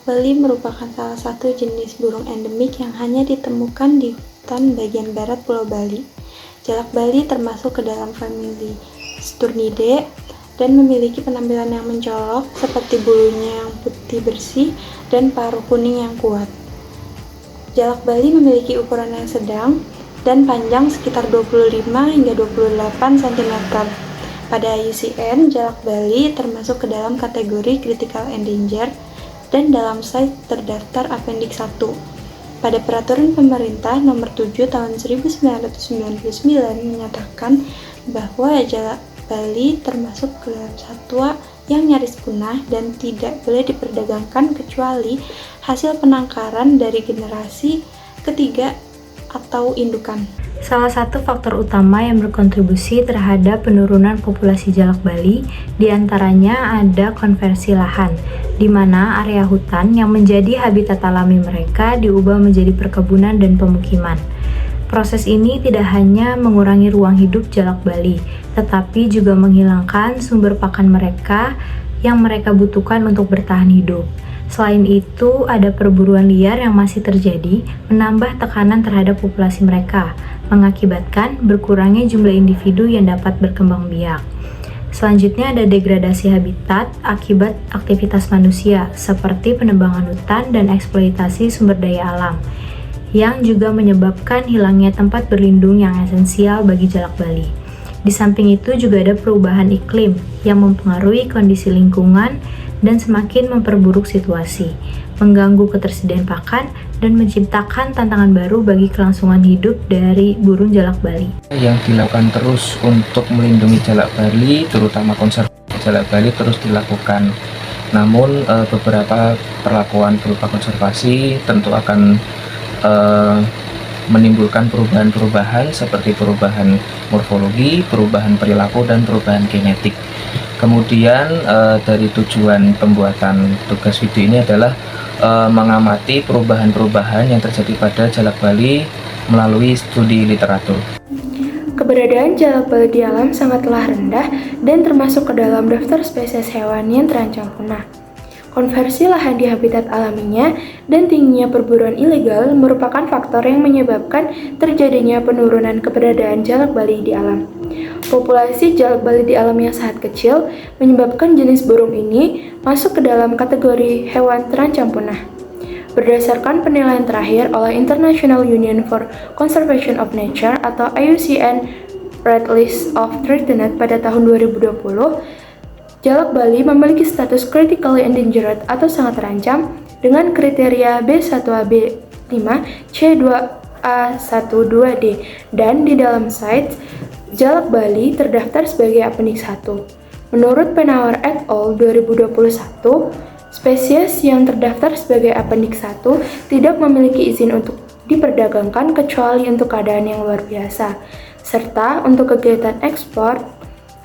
bali merupakan salah satu jenis burung endemik yang hanya ditemukan di hutan bagian barat Pulau Bali. Jalak bali termasuk ke dalam famili Sturnidae dan memiliki penampilan yang mencolok seperti bulunya yang putih bersih dan paruh kuning yang kuat. Jalak bali memiliki ukuran yang sedang dan panjang sekitar 25 hingga 28 cm. Pada IUCN, jalak bali termasuk ke dalam kategori critical endangered dan dalam size terdaftar Appendix 1. Pada Peraturan Pemerintah Nomor 7 Tahun 1999 menyatakan bahwa jalak bali termasuk ke dalam satwa yang nyaris punah dan tidak boleh diperdagangkan kecuali hasil penangkaran dari generasi ketiga atau indukan. Salah satu faktor utama yang berkontribusi terhadap penurunan populasi jalak bali diantaranya ada konversi lahan, di mana area hutan yang menjadi habitat alami mereka diubah menjadi perkebunan dan pemukiman. Proses ini tidak hanya mengurangi ruang hidup jalak bali, tetapi juga menghilangkan sumber pakan mereka yang mereka butuhkan untuk bertahan hidup. Selain itu, ada perburuan liar yang masih terjadi, menambah tekanan terhadap populasi mereka, mengakibatkan berkurangnya jumlah individu yang dapat berkembang biak. Selanjutnya ada degradasi habitat akibat aktivitas manusia, seperti penebangan hutan dan eksploitasi sumber daya alam, yang juga menyebabkan hilangnya tempat berlindung yang esensial bagi jalak bali. Di samping itu juga ada perubahan iklim yang mempengaruhi kondisi lingkungan dan semakin memperburuk situasi, mengganggu ketersediaan pakan, dan menciptakan tantangan baru bagi kelangsungan hidup dari burung jalak bali. Yang dilakukan terus untuk melindungi jalak bali, terutama konservasi jalak bali terus dilakukan. Namun beberapa perlakuan berupa konservasi tentu akan menimbulkan perubahan-perubahan seperti perubahan morfologi, perubahan perilaku, dan perubahan genetik. Kemudian dari tujuan pembuatan tugas video ini adalah mengamati perubahan-perubahan yang terjadi pada jalak bali melalui studi literatur. Keberadaan jalak bali di alam sangatlah rendah dan termasuk ke dalam daftar spesies hewan yang terancam punah. Konversi lahan di habitat alaminya dan tingginya perburuan ilegal merupakan faktor yang menyebabkan terjadinya penurunan keberadaan jalak bali di alam. Populasi jalak bali di alam yang sangat kecil menyebabkan jenis burung ini masuk ke dalam kategori hewan terancam punah. Berdasarkan penilaian terakhir oleh International Union for Conservation of Nature atau IUCN Red List of Threatened pada tahun 2020, jalak bali memiliki status critically endangered atau sangat terancam dengan kriteria B1A, B5, C2A12D dan di dalam sites jalak bali terdaftar sebagai Appendix 1. Menurut Penauer et al. 2021, spesies yang terdaftar sebagai Appendix 1 tidak memiliki izin untuk diperdagangkan kecuali untuk keadaan yang luar biasa, serta untuk kegiatan ekspor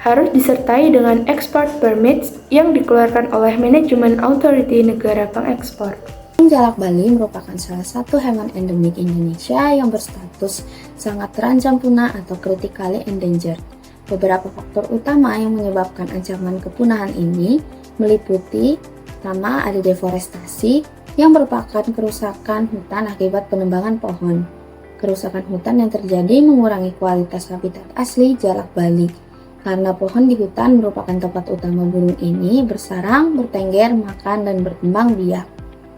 harus disertai dengan export permits yang dikeluarkan oleh manajemen authority negara pengekspor. Jalak bali merupakan salah satu hewan endemik Indonesia yang berstatus sangat terancam punah atau critically endangered. Beberapa faktor utama yang menyebabkan ancaman kepunahan ini meliputi: pertama, ada deforestasi yang merupakan kerusakan hutan akibat penebangan pohon. Kerusakan hutan yang terjadi mengurangi kualitas habitat asli jalak bali. Karena pohon di hutan merupakan tempat utama burung ini bersarang, bertengger, makan, dan berkembang biak.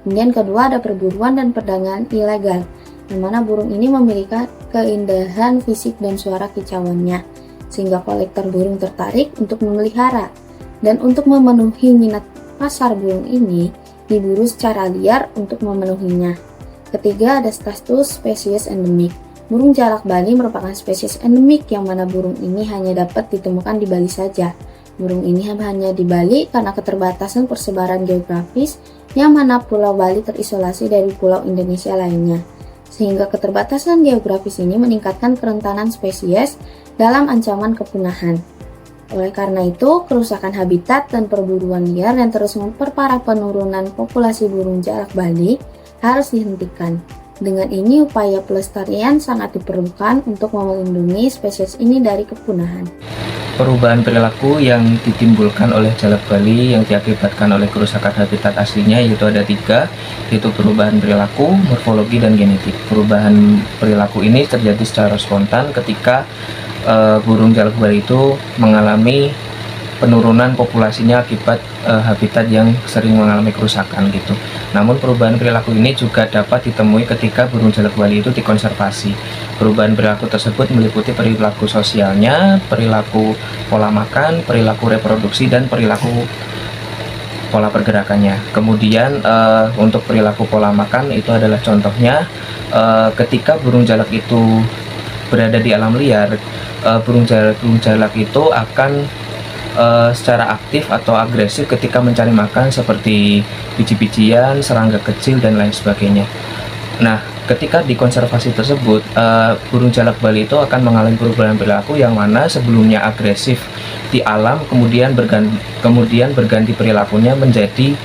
Kemudian kedua, ada perburuan dan perdagangan ilegal, di mana burung ini memiliki keindahan fisik dan suara kicauannya, sehingga kolektor burung tertarik untuk memelihara. Dan untuk memenuhi minat pasar burung ini, diburu secara liar untuk memenuhinya. Ketiga, ada status spesies endemik. Burung jalak bali merupakan spesies endemik yang mana burung ini hanya dapat ditemukan di Bali saja. Burung ini hanya di Bali karena keterbatasan persebaran geografis yang mana Pulau Bali terisolasi dari pulau Indonesia lainnya. Sehingga keterbatasan geografis ini meningkatkan kerentanan spesies dalam ancaman kepunahan. Oleh karena itu, kerusakan habitat dan perburuan liar yang terus memperparah penurunan populasi burung jalak bali harus dihentikan. Dengan ini, upaya pelestarian sangat diperlukan untuk melindungi spesies ini dari kepunahan. perubahan perilaku yang ditimbulkan oleh jalak Bali yang diakibatkan oleh kerusakan habitat aslinya yaitu ada 3, yaitu perubahan perilaku, morfologi, dan genetik. Perubahan perilaku ini terjadi secara spontan ketika burung jalak Bali itu mengalami penurunan populasinya akibat habitat yang sering mengalami kerusakan gitu. Namun perubahan perilaku ini juga dapat ditemui ketika burung jalak Bali itu dikonservasi. Perubahan perilaku tersebut meliputi perilaku sosialnya, perilaku pola makan, perilaku reproduksi, dan perilaku pola pergerakannya. Kemudian untuk perilaku pola makan itu adalah contohnya ketika burung jalak itu berada di alam liar, burung jalak itu akan secara aktif atau agresif ketika mencari makan seperti biji-bijian, serangga kecil, dan lain sebagainya. Nah, ketika dikonservasi tersebut, burung jalak Bali itu akan mengalami perubahan perilaku yang mana sebelumnya agresif di alam, kemudian berganti perilakunya menjadi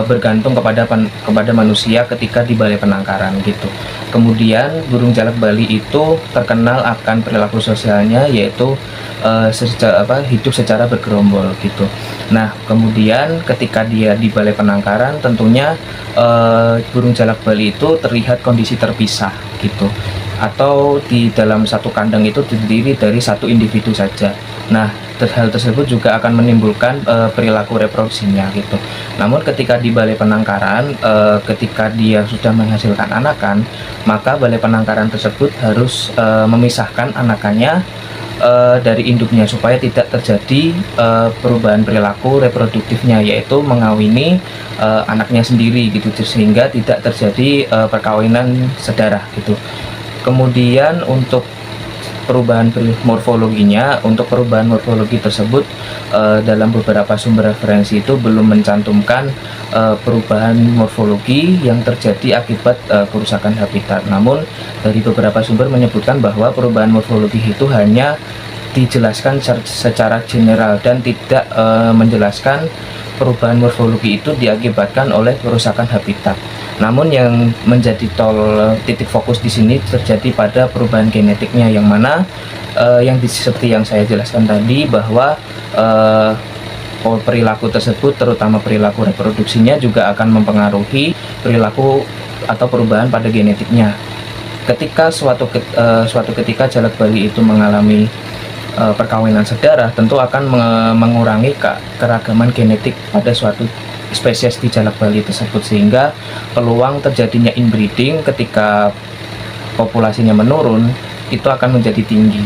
bergantung kepada manusia ketika di balai penangkaran gitu. Kemudian burung jalak Bali itu terkenal akan perilaku sosialnya, yaitu hidup secara bergerombol gitu. Nah, kemudian ketika dia di balai penangkaran, tentunya burung jalak Bali itu terlihat kondisi terpisah gitu, atau di dalam satu kandang itu terdiri dari satu individu saja. Nah, hal tersebut juga akan menimbulkan perilaku reproduksinya gitu. Namun ketika di balai penangkaran, ketika dia sudah menghasilkan anakan, maka balai penangkaran tersebut harus memisahkan anakannya dari induknya supaya tidak terjadi perubahan perilaku reproduktifnya, yaitu mengawini anaknya sendiri gitu, sehingga tidak terjadi perkawinan sedarah gitu. Kemudian untuk perubahan morfologinya, untuk perubahan morfologi tersebut dalam beberapa sumber referensi itu belum mencantumkan perubahan morfologi yang terjadi akibat kerusakan habitat. Namun dari beberapa sumber menyebutkan bahwa perubahan morfologi itu hanya dijelaskan secara general dan tidak menjelaskan perubahan morfologi itu diakibatkan oleh kerusakan habitat. Namun yang menjadi titik fokus di sini terjadi pada perubahan genetiknya, yang mana seperti yang saya jelaskan tadi bahwa perilaku tersebut, terutama perilaku reproduksinya, juga akan mempengaruhi perilaku atau perubahan pada genetiknya. Ketika suatu ketika jalak Bali itu mengalami perkawinan sedarah, tentu akan mengurangi keragaman genetik pada suatu spesies di jalak Bali tersebut, sehingga peluang terjadinya inbreeding ketika populasinya menurun itu akan menjadi tinggi.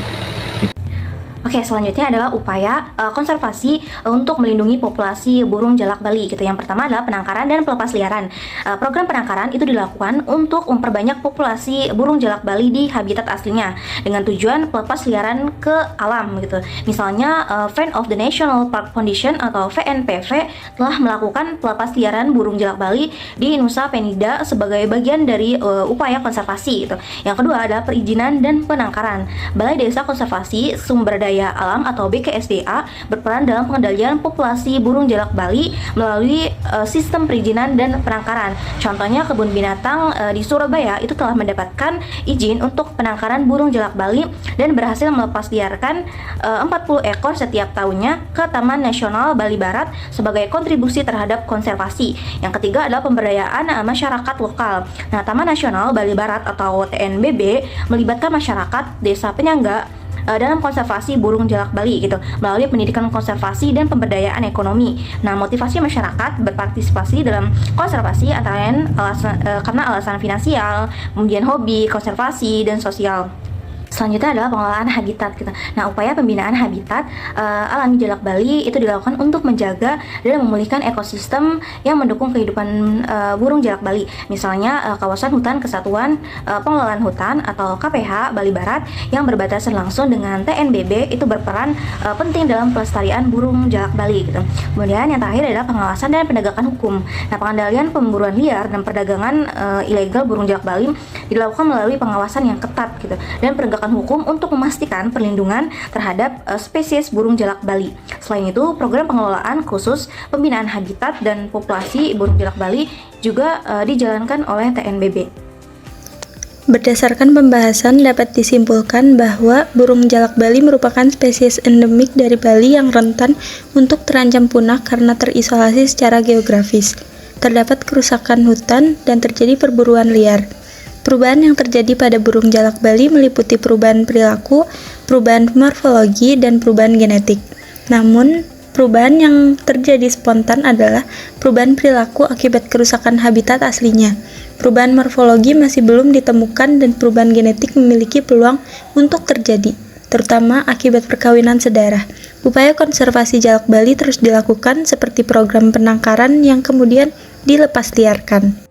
Oke, selanjutnya adalah upaya konservasi untuk melindungi populasi burung jalak Bali gitu. Yang pertama adalah penangkaran dan pelepas liaran. Program penangkaran itu dilakukan untuk memperbanyak populasi burung jalak Bali di habitat aslinya dengan tujuan pelepas liaran ke alam gitu. Misalnya Friend of the National Park Foundation atau VNPV telah melakukan pelepas liaran burung jalak Bali di Nusa Penida sebagai bagian dari upaya konservasi gitu. Yang kedua adalah perizinan dan penangkaran. Balai Desa Konservasi Sumber Daya Alam atau BKSDA berperan dalam pengendalian populasi burung jalak Bali melalui sistem perizinan dan penangkaran. Contohnya kebun binatang di Surabaya itu telah mendapatkan izin untuk penangkaran burung jalak Bali dan berhasil melepas liarkan 40 ekor setiap tahunnya ke Taman Nasional Bali Barat sebagai kontribusi terhadap konservasi. Yang ketiga adalah pemberdayaan masyarakat lokal. Nah, Taman Nasional Bali Barat atau TNBB melibatkan masyarakat desa penyangga dalam konservasi burung jalak Bali gitu melalui pendidikan konservasi dan pemberdayaan ekonomi. Nah, motivasi masyarakat berpartisipasi dalam konservasi antara lain karena alasan finansial, kemudian hobi, konservasi, dan sosial. Selanjutnya adalah pengelolaan habitat gitu. Nah, upaya pembinaan habitat alami jalak Bali itu dilakukan untuk menjaga dan memulihkan ekosistem yang mendukung kehidupan burung jalak Bali. Misalnya kawasan hutan kesatuan pengelolaan hutan atau KPH Bali Barat yang berbatasan langsung dengan TNBB itu berperan penting dalam pelestarian burung jalak Bali gitu. Kemudian yang terakhir adalah pengawasan dan penegakan hukum. Nah, pengendalian pemburuan liar dan perdagangan ilegal burung jalak Bali dilakukan melalui pengawasan yang ketat gitu dan penegakan hukum untuk memastikan perlindungan terhadap spesies burung jalak Bali. Selain itu, program pengelolaan khusus pembinaan habitat dan populasi burung jalak Bali juga dijalankan oleh TNBB. Berdasarkan pembahasan, dapat disimpulkan bahwa burung jalak Bali merupakan spesies endemik dari Bali yang rentan untuk terancam punah karena terisolasi secara geografis. Terdapat kerusakan hutan dan terjadi perburuan liar. Perubahan yang terjadi pada burung jalak Bali meliputi perubahan perilaku, perubahan morfologi, dan perubahan genetik. Namun, perubahan yang terjadi spontan adalah perubahan perilaku akibat kerusakan habitat aslinya. Perubahan morfologi masih belum ditemukan dan perubahan genetik memiliki peluang untuk terjadi, terutama akibat perkawinan sedarah. Upaya konservasi jalak Bali terus dilakukan seperti program penangkaran yang kemudian dilepasliarkan.